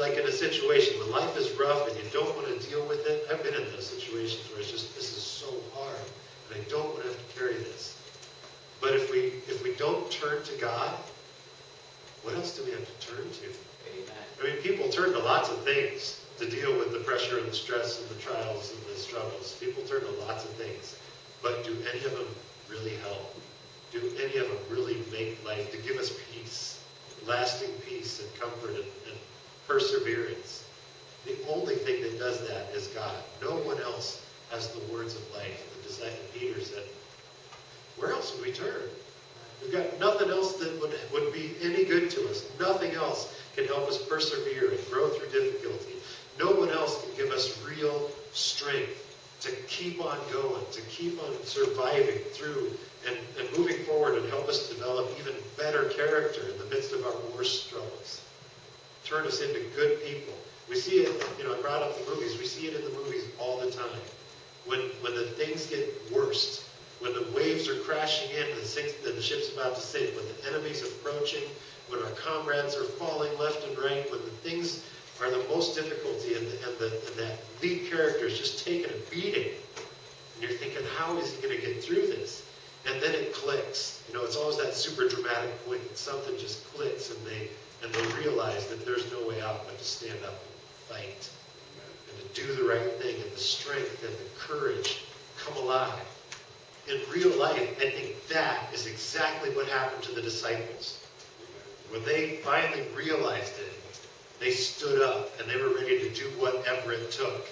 like in a situation when life is rough and you don't want to deal with it. I've been in those situations where it's just, this is so hard, and I don't want to have to carry this. But if we don't turn to God, what else do we have to turn to? Amen. I mean, people turn to lots of things to deal with the pressure and the stress and the trials and the struggles. People turn to lots of things. But do any of them really help? Do any of them really make life, to give us peace, lasting peace and comfort and perseverance? The only thing that does that is God. No one else has the words of life. The disciple Peter said, where else would we turn? We've got nothing else that would be any good to us. Nothing else can help us persevere and grow through difficulty. No one else can give us real strength to keep on going, to keep on surviving through and moving forward and help us develop even better character in the midst of our worst struggles. Turn us into good people. We see it, I brought up the movies. We see it in the movies all the time. When the things get worst, when the waves are crashing in and the ship's about to sink, when the enemy's approaching, when our comrades are falling left and right, when the things are the most difficulty and that lead character is just taking a beating. And you're thinking, how is he going to get through this? And then it clicks. It's always that super dramatic point that something just clicks and they realize that there's no way out but to stand up and fight and to do the right thing, and the strength and the courage come alive. In real life, I think that is exactly what happened to the disciples. When they finally realized it, they stood up and they were ready to do whatever it took.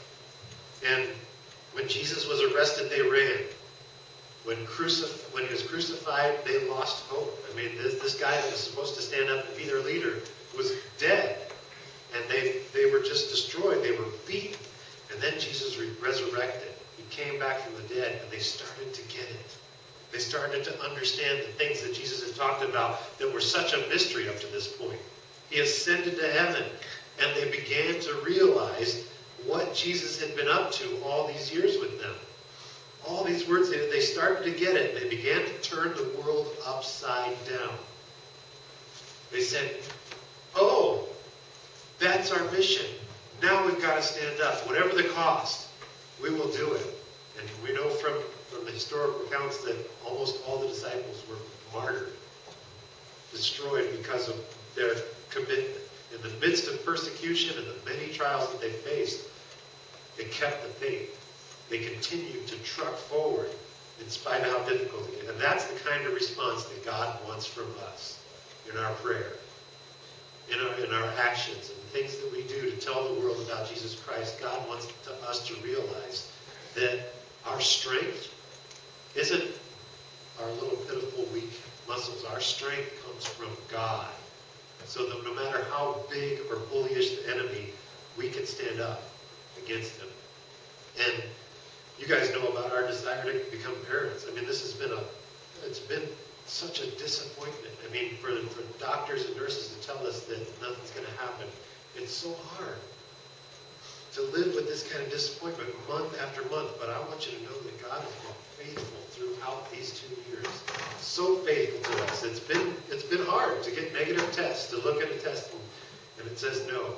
And when Jesus was arrested, they ran. When he was crucified, they lost hope. I mean, this guy that was supposed to stand up and be their leader was dead. And they were just destroyed. They were beaten. And then Jesus resurrected. He came back from the dead, and they started to get it. They started to understand the things that Jesus had talked about that were such a mystery up to this point. He ascended to heaven, and they began to realize what Jesus had been up to all these years with them. All these words, they started to get it. They began to turn the world upside down. They said, oh, that's our mission. Now we've got to stand up. Whatever the cost, we will do it. And we know from the historical accounts that almost all the disciples were martyred, destroyed because of their commitment. In the midst of persecution and the many trials that they faced, they kept the faith. They continued to truck forward in spite of how difficult it is. And that's the kind of response that God wants from us in our prayer, in our actions, and the things that we do to tell the world about Jesus Christ. God wants us to realize that our strength isn't our little pitiful weak muscles. Our strength comes from God. So that no matter how big or bullyish the enemy, we can stand up against him. And you guys know about our desire to become parents. I mean, it's been such a disappointment. I mean, for doctors and nurses to tell us that nothing's going to happen, it's so hard to live with this kind of disappointment month after month. But I want you to know that God has been faithful throughout these 2 years. So faithful to us. It's been hard to get negative tests, to look at a test and it says no.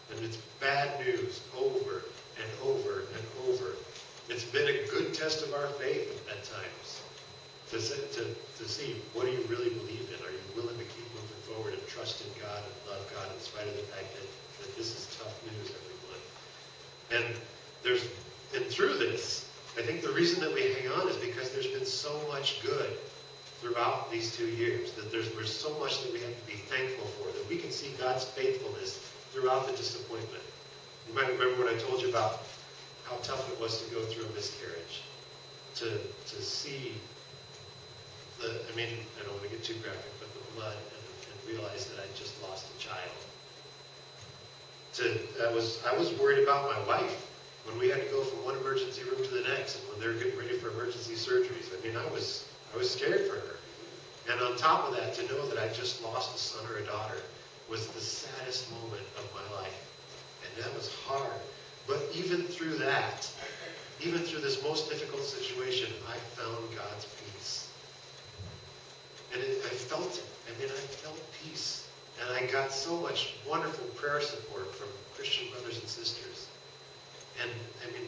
And it's bad news over and over and over. It's been a good test of our faith at times to see, what do you really believe in? Are you willing to keep moving forward and trust in God and love God in spite of the fact that this is tough news, everyone? And through this, I think the reason that we hang on is because there's been so much good throughout these 2 years, that there's so much that we have to be thankful for, that we can see God's faithfulness throughout the disappointment. You might remember what I told you about how tough it was to go through a miscarriage, to see I don't want to get too graphic, but the blood and realize that I just lost a child. I was worried about my wife when we had to go from one emergency room to the next, and when they were getting ready for emergency surgeries. I mean, I was scared for her. And on top of that, to know that I just lost a son or a daughter was the saddest moment of my life. And that was hard. But even through that, even through this most difficult situation, I found God's peace. And I felt it. I felt peace And I got so much wonderful prayer support from Christian brothers and sisters. And I mean,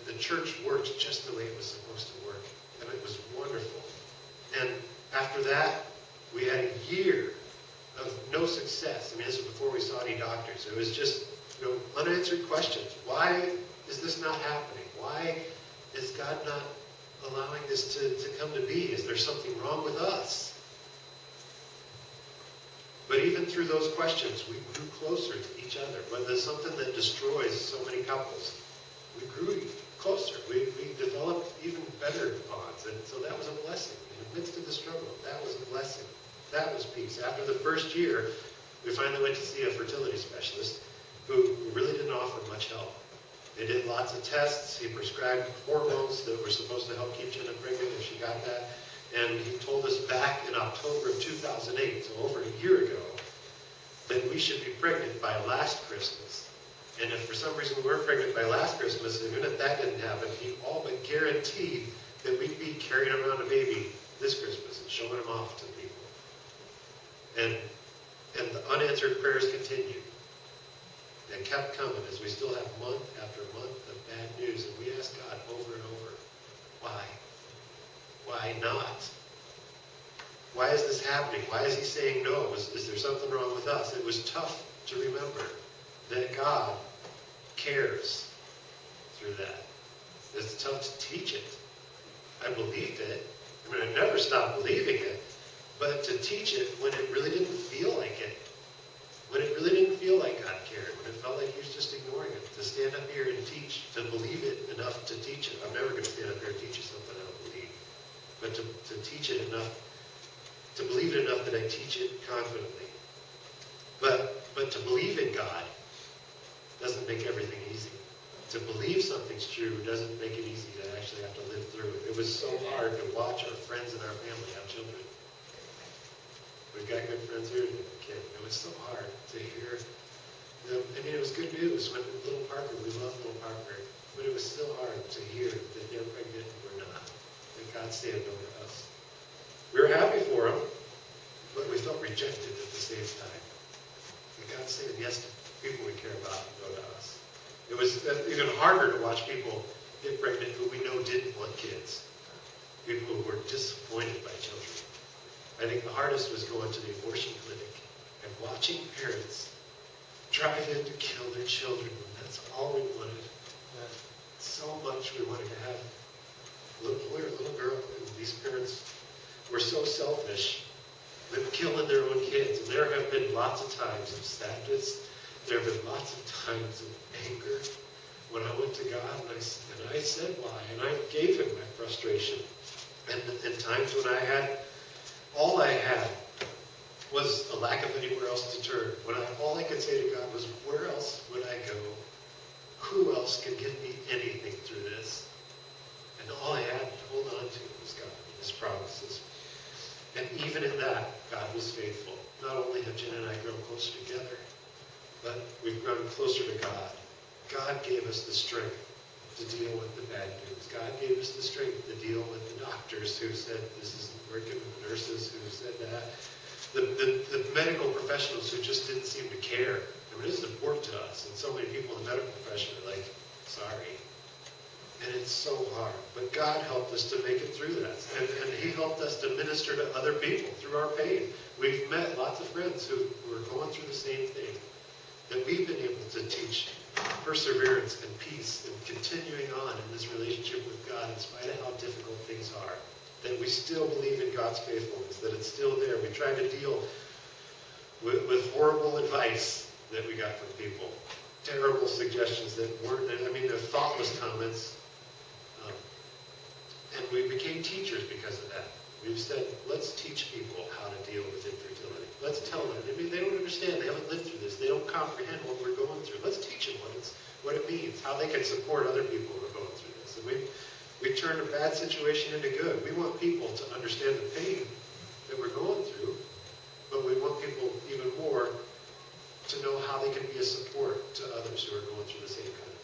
the church worked just the way it was supposed to work. And it was wonderful. And after that, we had a year of no success. I mean, this was before we saw any doctors. It was just, unanswered questions. Why is this not happening? Why is God not allowing this to come to be? Is there something wrong with us? But even through those questions, we grew closer to each other. When there's something that destroys so many couples, we grew closer. We developed even better bonds. And so that was a blessing. In the midst of the struggle, that was a blessing. That was peace. After the first year, we finally went to see a fertility specialist who really didn't offer much help. They did lots of tests. He prescribed hormones that were supposed to help keep Jenna pregnant if she got that. And he told us back in October of 2008, so over a year ago, that we should be pregnant by last Christmas. And if for some reason we weren't pregnant by last Christmas, even if that didn't happen, he all but guaranteed that we'd be carrying around a baby this Christmas and showing him off to people. And the unanswered prayers continued. They kept coming as we still have month after month of bad news. And we asked God over and over, why? Why not? Why is this happening? Why is he saying no? Is there something wrong with us? It was tough to remember that God cares through that. It's tough to teach it. I believed it. I mean, I never stopped believing it. But to teach it when it really didn't feel like it, when it really didn't feel like God cared, when it felt like he was just ignoring it, to stand up here and teach, to believe it enough to teach it. I'm never going to stand up here and teach you something I don't believe. But to teach it enough, to believe it enough that I teach it confidently. But to believe in God doesn't make everything easy. To believe something's true doesn't make it easy to actually have to live through it. It was so hard to watch our friends and our family have children. We've got good friends here and a kid. It was so hard to hear them. I mean, it was good news when little Parker, we love little Parker, but it was still hard to hear that they're pregnant and we're not. That God's standing over us. We were happy for them, but we felt rejected at the same time. And God's saying yes to people we care about and go to us. It was even harder to watch people get pregnant who we know didn't want kids. People who were disappointed by children. I think the hardest was going to the abortion clinic and watching parents drive in to kill their children when that's all we wanted. So much we wanted to have a little boy or a little girl, and these parents were so selfish, they're killing their own kids. And there have been lots of times of sadness. There have been lots of times of anger when I went to God and I said why, and I gave him my frustration. And times when all I had was a lack of anywhere else to turn. All I could say to God was, where else would I go? Who else could give me anything through this? And all I had to hold on to was God and his promises. And even in that, God was faithful. Not only have Jen and I grown closer together, but we've grown closer to God. God gave us the strength to deal with the bad news. God gave us the strength to deal with the doctors who said this isn't working, the nurses who said that, the medical professionals who just didn't seem to care. I mean, this is important to us, and so many people in the medical profession are like, sorry. And it's so hard. But God helped us to make it through that. And he helped us to minister to other people through our pain. We've met lots of friends who are going through the same thing. That we've been able to teach perseverance and peace and continuing on in this relationship with God in spite of how difficult things are. That we still believe in God's faithfulness, that it's still there. We try to deal with horrible advice that we got from people. Terrible suggestions that weren't, they're thoughtless comments. And we became teachers because of that. We've said, let's teach people how to deal with infertility. Let's tell them. They don't understand. They haven't lived through this. They don't comprehend what we're going through. Let's teach them what it means, how they can support other people who are going through this. And we turned a bad situation into good. We want people to understand the pain that we're going through, but we want people even more to know how they can be a support to others who are going through the same kind of